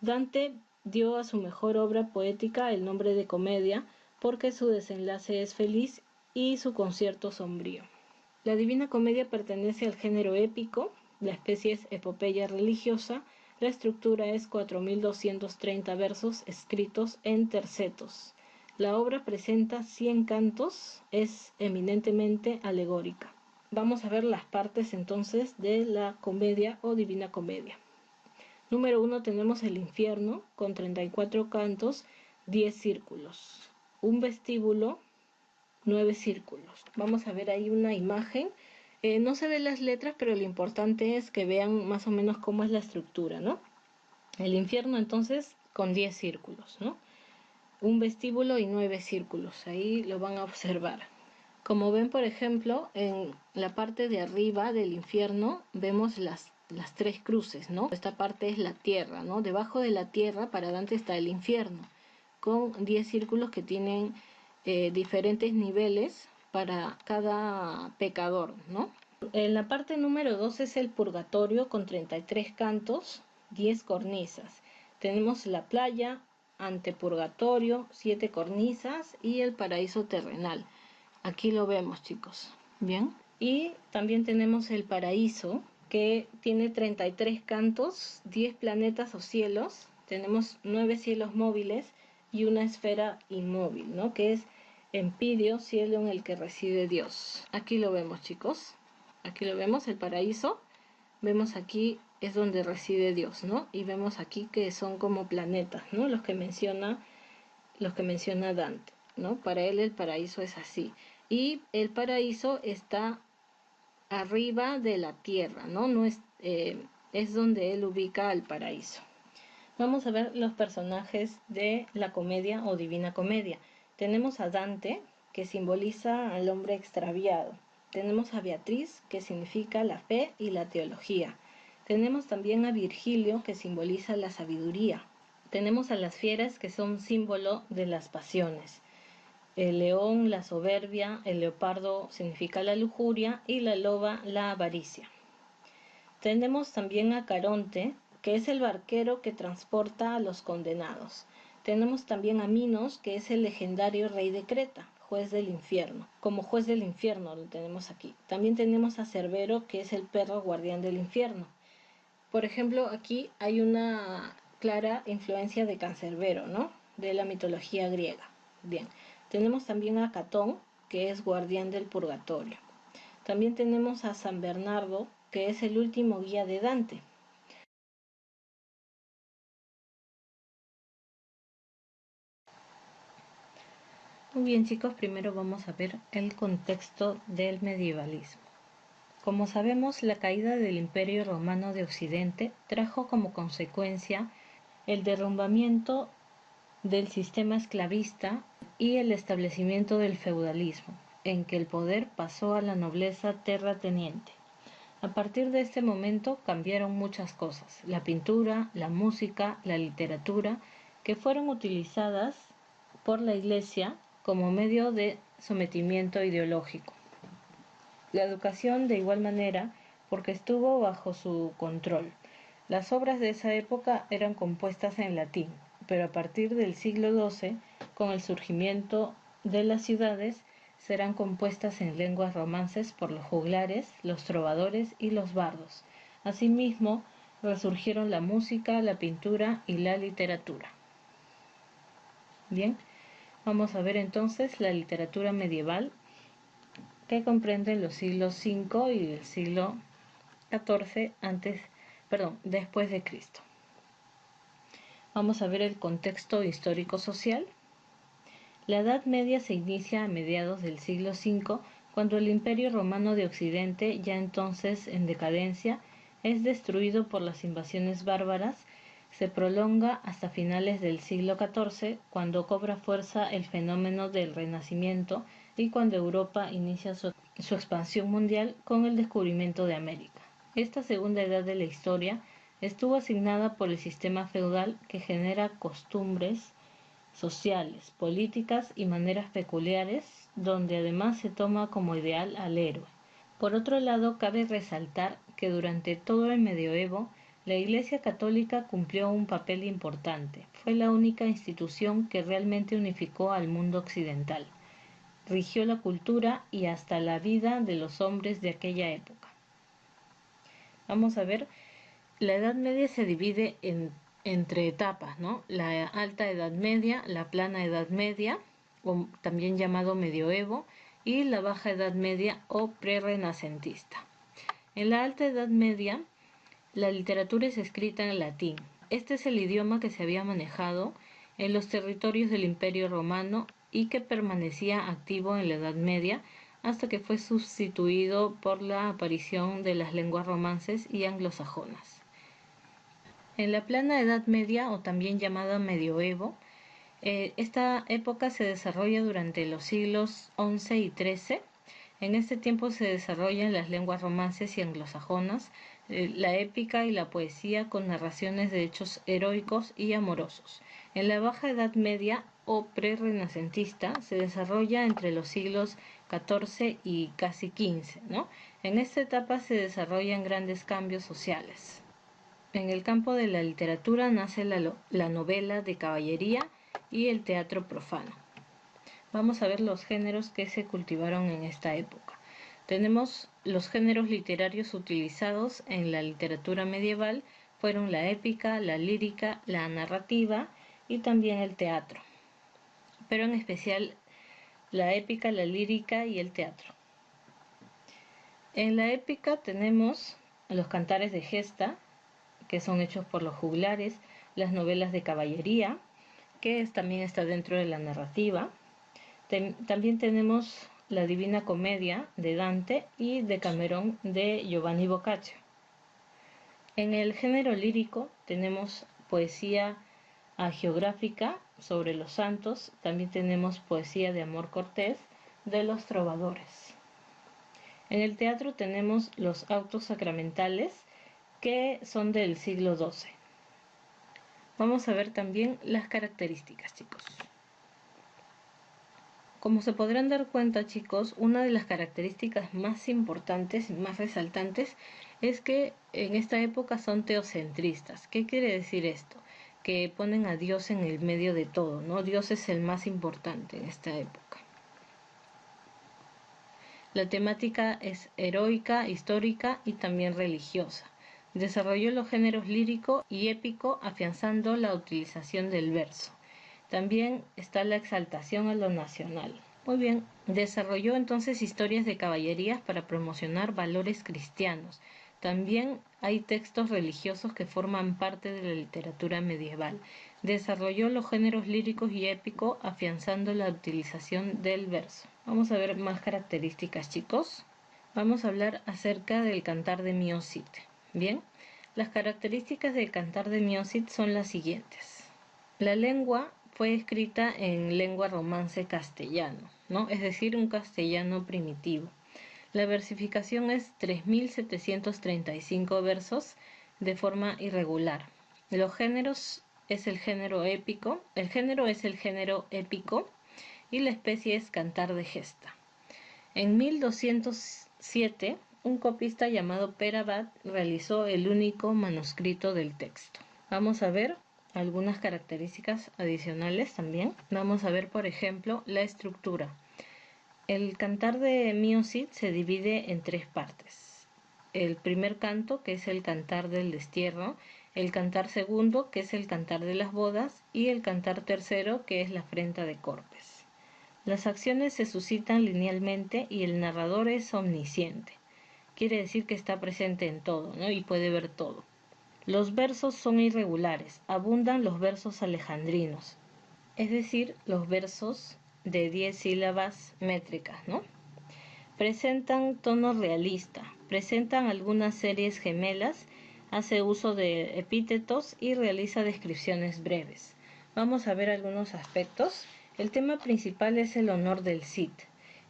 Dante dio a su mejor obra poética el nombre de comedia porque su desenlace es feliz y su concierto sombrío. La Divina Comedia pertenece al género épico, la especie es epopeya religiosa, la estructura es 4.230 versos escritos en tercetos. La obra presenta 100 cantos, es eminentemente alegórica. Vamos a ver las partes entonces de la comedia o Divina Comedia. Número 1 tenemos el infierno con 34 cantos, 10 círculos. Un vestíbulo, 9 círculos. Vamos a ver ahí una imagen. No se ven las letras, pero lo importante es que vean más o menos cómo es la estructura, ¿no? El infierno entonces con 10 círculos, ¿no? Un vestíbulo y 9 círculos. Ahí lo van a observar. Como ven, por ejemplo, en la parte de arriba del infierno vemos las 3 cruces, ¿no? Esta parte es la tierra, ¿no? Debajo de la tierra para Dante está el infierno, con 10 círculos que tienen diferentes niveles para cada pecador, ¿no? En la parte número 2 es el purgatorio con 33 cantos, 10 cornisas. Tenemos la playa, antepurgatorio, 7 cornisas y el paraíso terrenal. Aquí lo vemos, chicos. Bien. Y también tenemos el paraíso, que tiene 33 cantos, 10 planetas o cielos. Tenemos 9 cielos móviles y una esfera inmóvil, ¿no? Que es Empidio, cielo en el que reside Dios. Aquí lo vemos, chicos. Aquí lo vemos, el paraíso. Vemos aquí es donde reside Dios, ¿no? Y vemos aquí que son como planetas, ¿no? Los que menciona Dante, ¿no? Para él el paraíso es así. Y el paraíso está arriba de la tierra, ¿no? No es, es donde él ubica el paraíso. Vamos a ver los personajes de la comedia o Divina Comedia. Tenemos a Dante, que simboliza al hombre extraviado. Tenemos a Beatriz, que significa la fe y la teología. Tenemos también a Virgilio, que simboliza la sabiduría. Tenemos a las fieras, que son símbolo de las pasiones. El león, la soberbia, el leopardo significa la lujuria y la loba, la avaricia. Tenemos también a Caronte, que es el barquero que transporta a los condenados. Tenemos también a Minos, que es el legendario rey de Creta, juez del infierno. Como juez del infierno lo tenemos aquí. También tenemos a Cerbero, que es el perro guardián del infierno. Por ejemplo, aquí hay una clara influencia de Cancerbero, ¿no? De la mitología griega. Bien. Tenemos también a Catón, que es guardián del purgatorio. También tenemos a San Bernardo, que es el último guía de Dante. Muy bien, chicos, primero vamos a ver el contexto del medievalismo. Como sabemos, la caída del Imperio Romano de Occidente trajo como consecuencia el derrumbamiento del sistema esclavista y el establecimiento del feudalismo, en que el poder pasó a la nobleza terrateniente. A partir de este momento cambiaron muchas cosas: la pintura, la música, la literatura, que fueron utilizadas por la Iglesia como medio de sometimiento ideológico. La educación de igual manera, porque estuvo bajo su control. Las obras de esa época eran compuestas en latín, pero a partir del siglo XII, con el surgimiento de las ciudades, serán compuestas en lenguas romances por los juglares, los trovadores y los bardos. Asimismo, resurgieron la música, la pintura y la literatura. Bien, vamos a ver entonces la literatura medieval, que comprende los siglos V y el siglo XIV después de Cristo. Vamos a ver el contexto histórico-social. La Edad Media se inicia a mediados del siglo V cuando el Imperio Romano de Occidente, ya entonces en decadencia, es destruido por las invasiones bárbaras, se prolonga hasta finales del siglo XIV, cuando cobra fuerza el fenómeno del Renacimiento y cuando Europa inicia su expansión mundial con el descubrimiento de América. Esta segunda edad de la historia estuvo asignada por el sistema feudal, que genera costumbres sociales, políticas y maneras peculiares, donde además se toma como ideal al héroe. Por otro lado, cabe resaltar que durante todo el medioevo la Iglesia Católica cumplió un papel importante. Fue la única institución que realmente unificó al mundo occidental, rigió la cultura y hasta la vida de los hombres de aquella época. Vamos a ver, la Edad Media se divide entre etapas, ¿no? La Alta Edad Media, la Plana Edad Media, o también llamado Medioevo, y la Baja Edad Media o Prerrenacentista. En la Alta Edad Media, la literatura es escrita en latín. Este es el idioma que se había manejado en los territorios del Imperio Romano y que permanecía activo en la Edad Media hasta que fue sustituido por la aparición de las lenguas romances y anglosajonas. En la Plana Edad Media, o también llamada Medioevo, esta época se desarrolla durante los siglos XI y XIII. En este tiempo se desarrollan las lenguas romances y anglosajonas, la épica y la poesía con narraciones de hechos heroicos y amorosos. En la Baja Edad Media o prerrenacentista se desarrolla entre los siglos XIV y casi XV, ¿no? En esta etapa se desarrollan grandes cambios sociales. En el campo de la literatura nace la novela de caballería y el teatro profano. Vamos a ver los géneros que se cultivaron en esta época. Tenemos los géneros literarios utilizados en la literatura medieval, fueron la épica, la lírica, la narrativa y también el teatro, pero en especial la épica, la lírica y el teatro. En la épica tenemos los cantares de gesta, que son hechos por los juglares, las novelas de caballería, que también está dentro de la narrativa. También tenemos la Divina Comedia de Dante y Decamerón de Giovanni Boccaccio. En el género lírico tenemos poesía hagiográfica sobre los santos, también tenemos poesía de amor cortés de los trovadores. En el teatro tenemos los autos sacramentales, que son del siglo XII. Vamos a ver también las características, chicos. Como se podrán dar cuenta, chicos, una de las características más importantes y más resaltantes es que en esta época son teocentristas. ¿Qué quiere decir esto? Que ponen a Dios en el medio de todo, ¿no? Dios es el más importante en esta época. La temática es heroica, histórica y también religiosa. Desarrolló los géneros lírico y épico, afianzando la utilización del verso. También está la exaltación a lo nacional. Muy bien, desarrolló entonces historias de caballerías para promocionar valores cristianos. También hay textos religiosos que forman parte de la literatura medieval. Desarrolló los géneros líricos y épico, afianzando la utilización del verso. Vamos a ver más características, chicos. Vamos a hablar acerca del cantar de Mio Cid. Bien, las características del cantar de Mio Cid son las siguientes. La lengua fue escrita en lengua romance castellano, ¿no? Es decir, un castellano primitivo. La versificación es 3.735 versos de forma irregular. Los géneros es el género épico, y la especie es cantar de gesta. En 1207, un copista llamado Pere Abat realizó el único manuscrito del texto. Vamos a ver algunas características adicionales también. Vamos a ver, por ejemplo, la estructura. El cantar de Mio Cid se divide en tres partes. El primer canto, que es el cantar del destierro, el cantar segundo, que es el cantar de las bodas, y el cantar tercero, que es la afrenta de Corpes. Las acciones se suscitan linealmente y el narrador es omnisciente. Quiere decir que está presente en todo, ¿no? Y puede ver todo. Los versos son irregulares, abundan los versos alejandrinos, es decir, los versos de 10 sílabas métricas, ¿no? Presentan tono realista, presentan algunas series gemelas, hace uso de epítetos y realiza descripciones breves. Vamos a ver algunos aspectos. El tema principal es el honor del Cid.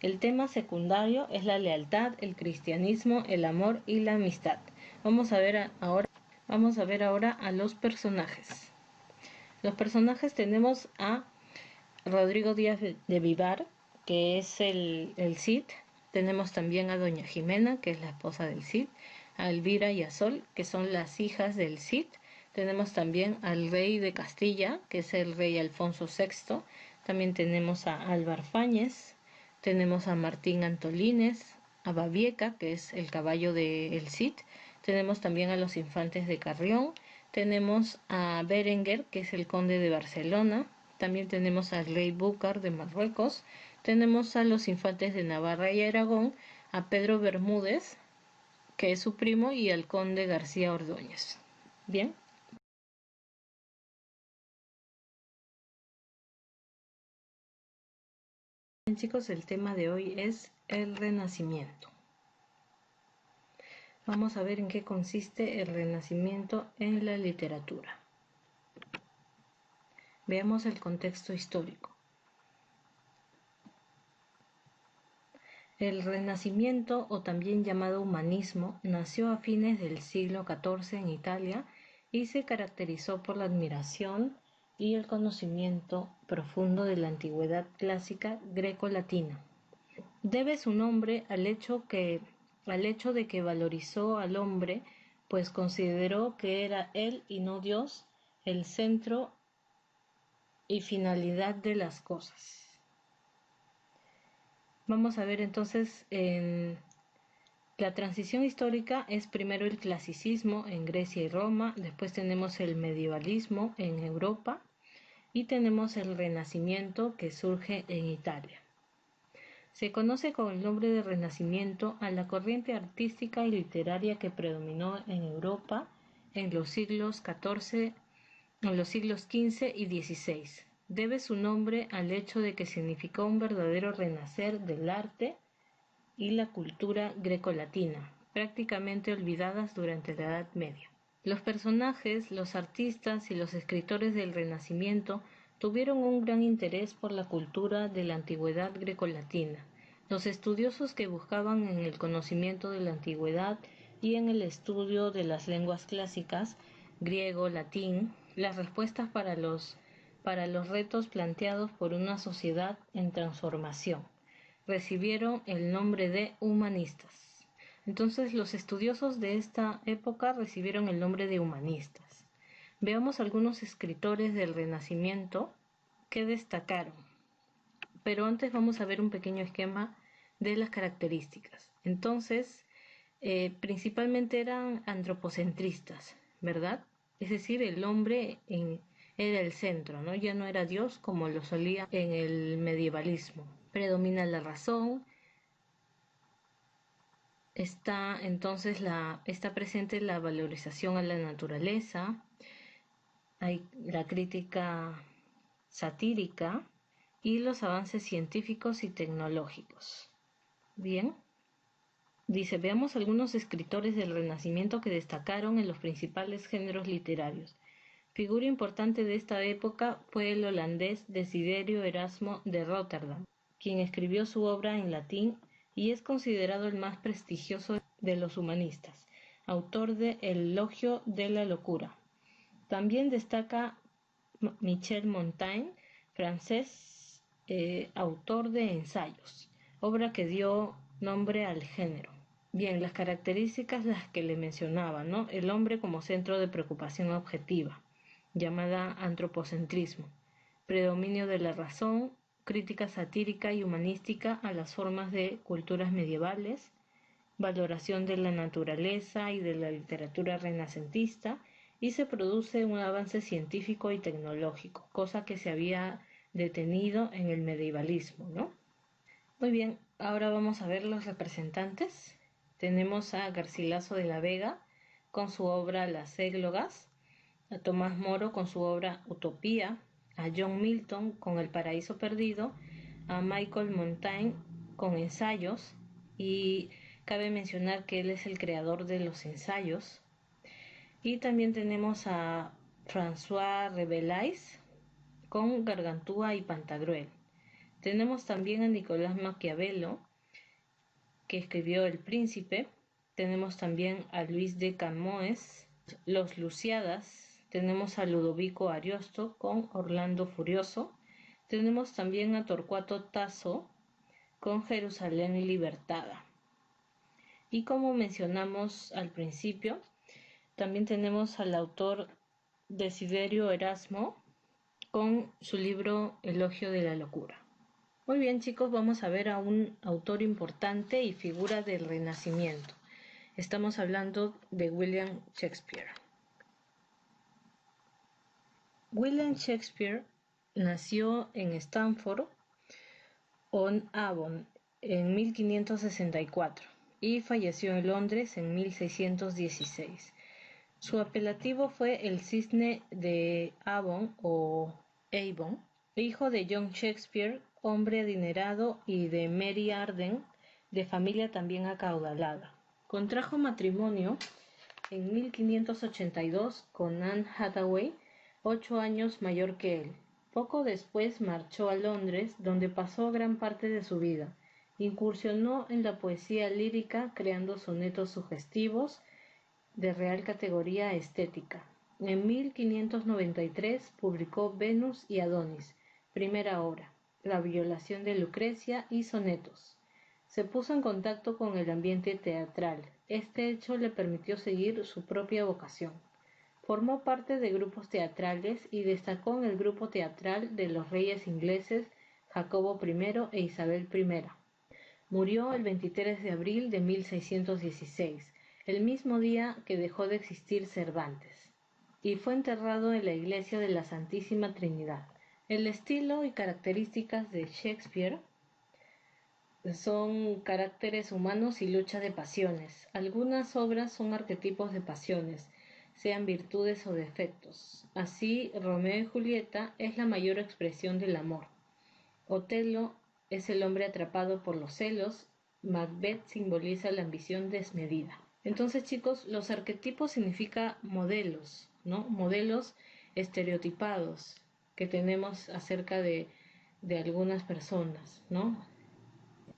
El tema secundario es la lealtad, el cristianismo, el amor y la amistad. Vamos a ver ahora a los personajes. Los personajes tenemos a Rodrigo Díaz de Vivar, que es el Cid. Tenemos también a Doña Jimena, que es la esposa del Cid, a Elvira y a Sol, que son las hijas del Cid. Tenemos también al rey de Castilla, que es el rey Alfonso VI. También tenemos a Álvar Fáñez, tenemos a Martín Antolínez, a Babieca, que es el caballo del Cid. Tenemos también a los infantes de Carrión. Tenemos a Berenguer, que es el conde de Barcelona. También tenemos al rey Búcar de Marruecos. Tenemos a los infantes de Navarra y Aragón, a Pedro Bermúdez, que es su primo, y al conde García Ordóñez. Bien. Bien, chicos, el tema de hoy es el Renacimiento. Vamos a ver en qué consiste el Renacimiento en la literatura. Veamos el contexto histórico. El Renacimiento, o también llamado humanismo, nació a fines del siglo XIV en Italia y se caracterizó por la admiración y el conocimiento profundo de la antigüedad clásica greco-latina. Debe su nombre al hecho de que valorizó al hombre, pues consideró que era él y no Dios el centro y finalidad de las cosas. Vamos a ver entonces, en la transición histórica es primero el clasicismo en Grecia y Roma, después tenemos el medievalismo en Europa y tenemos el Renacimiento que surge en Italia. Se conoce con el nombre de Renacimiento a la corriente artística y literaria que predominó en Europa en los siglos XIV y XVI. Debe su nombre al hecho de que significó un verdadero renacer del arte y la cultura grecolatina, prácticamente olvidadas durante la Edad Media. Los personajes, los artistas y los escritores del Renacimiento tuvieron un gran interés por la cultura de la antigüedad grecolatina. Los estudiosos que buscaban en el conocimiento de la antigüedad y en el estudio de las lenguas clásicas, griego, latín, las respuestas para los retos planteados por una sociedad en transformación, recibieron el nombre de humanistas. Entonces, los estudiosos de esta época recibieron el nombre de humanistas. Veamos algunos escritores del Renacimiento que destacaron. Pero antes vamos a ver un pequeño esquema de las características. Entonces, principalmente eran antropocentristas, ¿verdad? Es decir, el hombre era el centro, ¿no? Ya no era Dios como lo solía en el medievalismo. Predomina la razón. Está presente la valorización a la naturaleza, hay la crítica satírica y los avances científicos y tecnológicos. Bien, dice, veamos algunos escritores del Renacimiento que destacaron en los principales géneros literarios. Figura importante de esta época fue el holandés Desiderio Erasmo de Róterdam, quien escribió su obra en latín y es considerado el más prestigioso de los humanistas, autor de El elogio de la locura. También destaca Michel Montaigne, francés, autor de Ensayos, obra que dio nombre al género. Bien, las características las que le mencionaba, ¿no? El hombre como centro de preocupación objetiva, llamada antropocentrismo, predominio de la razón, crítica satírica y humanística a las formas de culturas medievales, valoración de la naturaleza y de la literatura renacentista, y se produce un avance científico y tecnológico, cosa que se había detenido en el medievalismo, ¿no? Muy bien, ahora vamos a ver los representantes. Tenemos a Garcilaso de la Vega con su obra Las Églogas, a Tomás Moro con su obra Utopía, a John Milton con El Paraíso Perdido, a Michael Montaigne con Ensayos, y cabe mencionar que él es el creador de los ensayos. Y también tenemos a François Rabelais con Gargantúa y Pantagruel. Tenemos también a Nicolás Maquiavelo, que escribió El Príncipe. Tenemos también a Luis de Camões, Los Lusiadas. Tenemos a Ludovico Ariosto con Orlando Furioso. Tenemos también a Torcuato Tasso con Jerusalén Libertada. Y como mencionamos al principio, también tenemos al autor Desiderio Erasmo con su libro Elogio de la Locura. Muy bien, chicos, vamos a ver a un autor importante y figura del Renacimiento. Estamos hablando de William Shakespeare. William Shakespeare nació en Stamford-on-Avon en 1564 y falleció en Londres en 1616. Su apelativo fue el Cisne de Avon o Avon, hijo de John Shakespeare, hombre adinerado, y de Mary Arden, de familia también acaudalada. Contrajo matrimonio en 1582 con Anne Hathaway, 8 años mayor que él. Poco después marchó a Londres, donde pasó gran parte de su vida. Incursionó en la poesía lírica, creando sonetos sugestivos de real categoría estética. En 1593 publicó Venus y Adonis, primera obra, La violación de Lucrecia y sonetos. Se puso en contacto con el ambiente teatral. Este hecho le permitió seguir su propia vocación. Formó parte de grupos teatrales y destacó en el grupo teatral de los reyes ingleses Jacobo I e Isabel I. Murió el 23 de abril de 1616, el mismo día que dejó de existir Cervantes, y fue enterrado en la iglesia de la Santísima Trinidad. El estilo y características de Shakespeare son caracteres humanos y lucha de pasiones. Algunas obras son arquetipos de pasiones, sean virtudes o defectos. Así, Romeo y Julieta es la mayor expresión del amor. Otelo es el hombre atrapado por los celos. Macbeth simboliza la ambición desmedida. Entonces, chicos, los arquetipos significan modelos, ¿no? Modelos estereotipados que tenemos acerca de algunas personas, ¿no?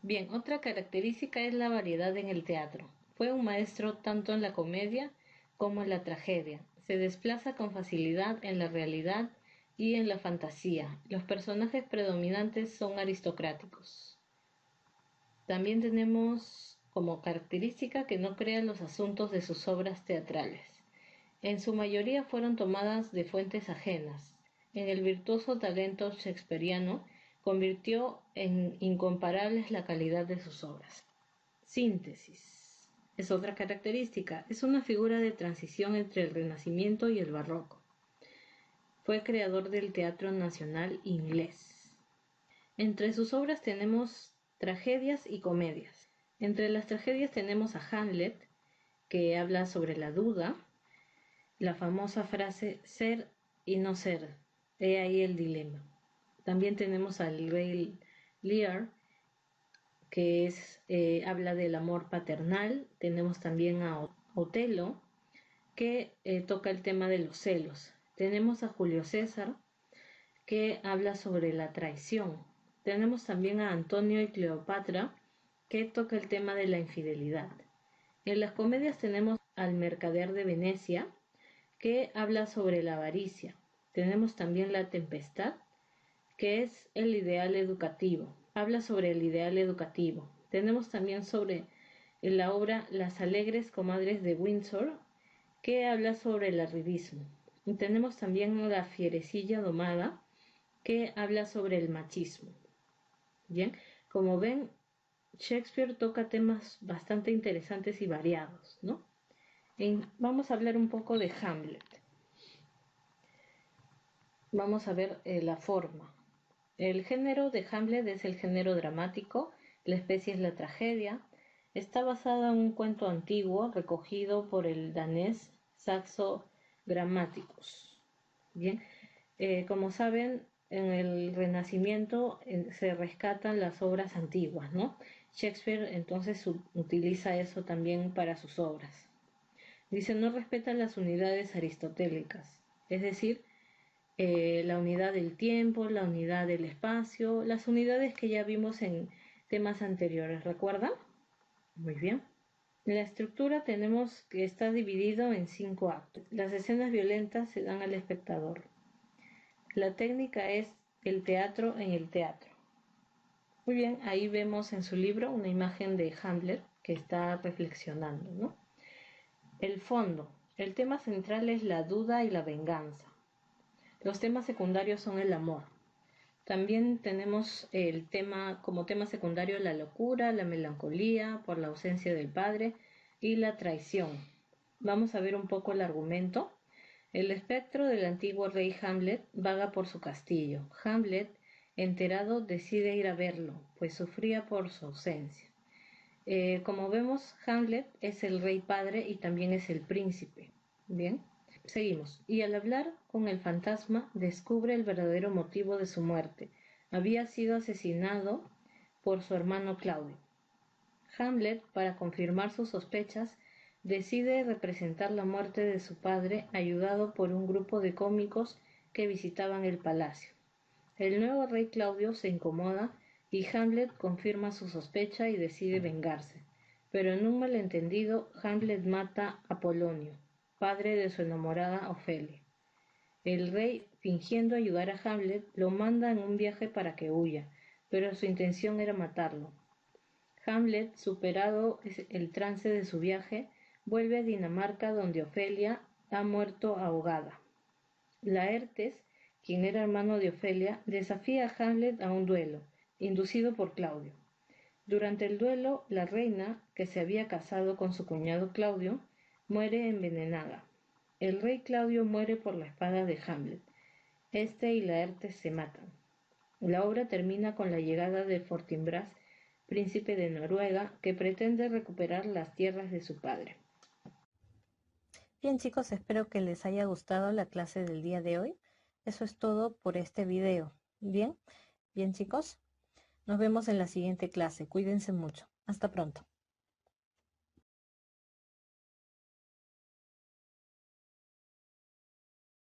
Bien, otra característica es la variedad en el teatro. Fue un maestro tanto en la comedia como en la tragedia. Se desplaza con facilidad en la realidad y en la fantasía. Los personajes predominantes son aristocráticos. También tenemos como característica que no crea los asuntos de sus obras teatrales. En su mayoría fueron tomadas de fuentes ajenas. En el virtuoso talento shakespeariano convirtió en incomparables la calidad de sus obras. Síntesis. Es otra característica. Es una figura de transición entre el Renacimiento y el Barroco. Fue creador del Teatro Nacional Inglés. Entre sus obras tenemos tragedias y comedias. Entre las tragedias tenemos a Hamlet, que habla sobre la duda, la famosa frase ser y no ser, he ahí el dilema. También tenemos al rey Lear, que habla del amor paternal. Tenemos también a Otelo, que toca el tema de los celos. Tenemos a Julio César, que habla sobre la traición. Tenemos también a Antonio y Cleopatra, que toca el tema de la infidelidad. En las comedias tenemos al Mercader de Venecia, que habla sobre la avaricia. Tenemos también La Tempestad, que es el ideal educativo. Habla sobre el ideal educativo. Tenemos también sobre la obra Las Alegres Comadres de Windsor, que habla sobre el arribismo. Y tenemos también La Fierecilla Domada, que habla sobre el machismo. Bien, como ven, Shakespeare toca temas bastante interesantes y variados, ¿no? Vamos a hablar un poco de Hamlet. Vamos a ver la forma. El género de Hamlet es el género dramático, la especie es la tragedia. Está basada en un cuento antiguo recogido por el danés Saxo Grammaticus. Bien, como saben, en el Renacimiento se rescatan las obras antiguas, ¿no? Shakespeare entonces utiliza eso también para sus obras. Dice, no respeta las unidades aristotélicas, es decir, la unidad del tiempo, la unidad del espacio, las unidades que ya vimos en temas anteriores, ¿recuerdan? Muy bien. La estructura tenemos que está dividido en 5 actos. Las escenas violentas se dan al espectador. La técnica es el teatro en el teatro. Muy bien, ahí vemos en su libro una imagen de Hamlet que está reflexionando, ¿no? El fondo. El tema central es la duda y la venganza. Los temas secundarios son el amor. También tenemos como tema secundario la locura, la melancolía por la ausencia del padre y la traición. Vamos a ver un poco el argumento. El espectro del antiguo rey Hamlet vaga por su castillo. Hamlet, enterado, decide ir a verlo, pues sufría por su ausencia. Como vemos, Hamlet es el rey padre y también es el príncipe. Bien, seguimos. Y al hablar con el fantasma, descubre el verdadero motivo de su muerte. Había sido asesinado por su hermano Claudio. Hamlet, para confirmar sus sospechas, decide representar la muerte de su padre ayudado por un grupo de cómicos que visitaban el palacio. El nuevo rey Claudio se incomoda y Hamlet confirma su sospecha y decide vengarse. Pero en un malentendido, Hamlet mata a Polonio, padre de su enamorada Ofelia. El rey, fingiendo ayudar a Hamlet, lo manda en un viaje para que huya, pero su intención era matarlo. Hamlet, superado el trance de su viaje, vuelve a Dinamarca donde Ofelia ha muerto ahogada. Laertes, quien era hermano de Ofelia, desafía a Hamlet a un duelo, inducido por Claudio. Durante el duelo, la reina, que se había casado con su cuñado Claudio, muere envenenada. El rey Claudio muere por la espada de Hamlet. Este y Laertes se matan. La obra termina con la llegada de Fortinbras, príncipe de Noruega, que pretende recuperar las tierras de su padre. Bien chicos, espero que les haya gustado la clase del día de hoy. Eso es todo por este video. Bien chicos, nos vemos en la siguiente clase. Cuídense mucho. Hasta pronto.